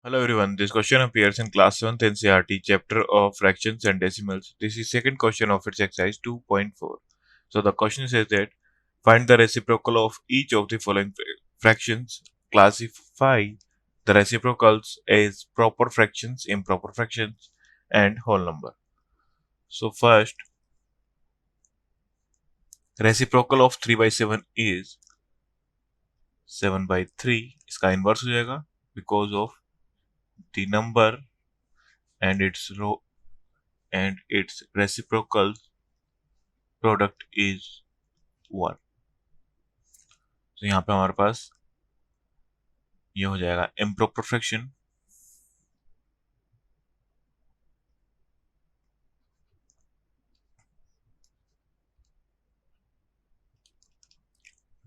Hello everyone, this question appears in class 7th NCERT chapter of fractions and decimals. This is second question of its exercise 2.4. So the question says that find the reciprocal of each of the following fractions. Classify the reciprocals as proper fractions, improper fractions and whole number. So first, reciprocal of 3 by 7 is 7 by 3. इसका inverse हो जाएगा because of the number and its row and its reciprocal product is 1. तो यहाँ पे हमारे पास ये हो जाएगा improper fraction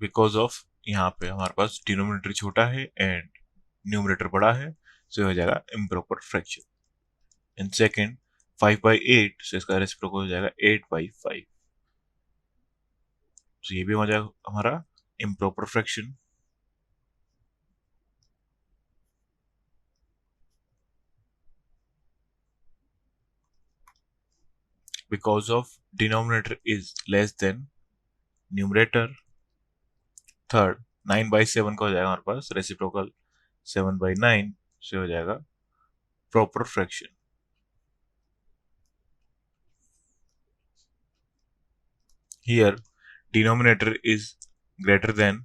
बिकॉज ऑफ यहाँ पे हमारे पास डिनोमिनेटर छोटा है एंड न्यूमरेटर बड़ा है, सो हो जाएगा improper fraction. एंड सेकेंड 5/8, सो इसका रेसिप्रोकल हो जाएगा 8/5. तो ये भी हो जाएगा हमारा improper fraction. Because of denominator is less than numerator. Third 9/7 का हो जाएगा हमारे पास रेसिप्रोकल 7/9 से हो जाएगा proper fraction. Here denominator is greater than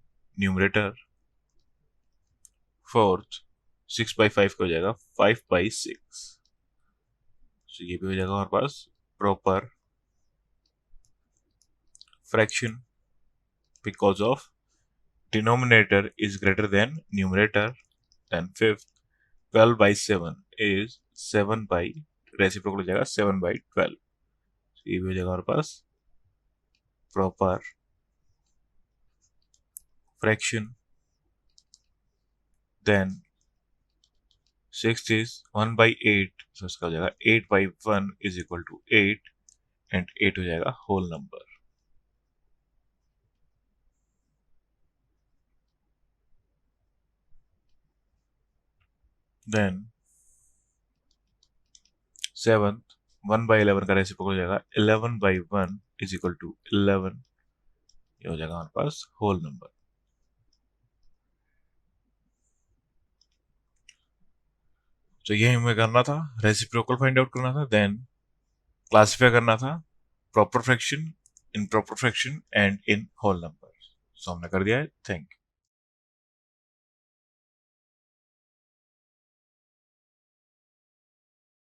numerator. Fourth 6/5 का हो जाएगा 5/6. तो ये भी हो जाएगा हमारे पास proper fraction because of denominator is greater than numerator. Then fifth 12/7 is 7 by reciprocal हो जाएगा 7/12. तो ये भी हो जाएगा हमारे पास proper fraction. Then sixth is 1/8, so इसका हो जाएगा 8/1 is equal to 8 and 8 हो जाएगा whole number. Then seventh 1/11 का रेसिप्रोकल हो जाएगा 11/1 is equal to 11. ये हो जाएगा हमारे पास whole number. तो ये हमें करना था, रेसिप्रोकल फाइंड आउट करना था, देन क्लासिफाई करना था proper fraction, improper fraction and in whole number. So हमने कर दिया है. Thank you.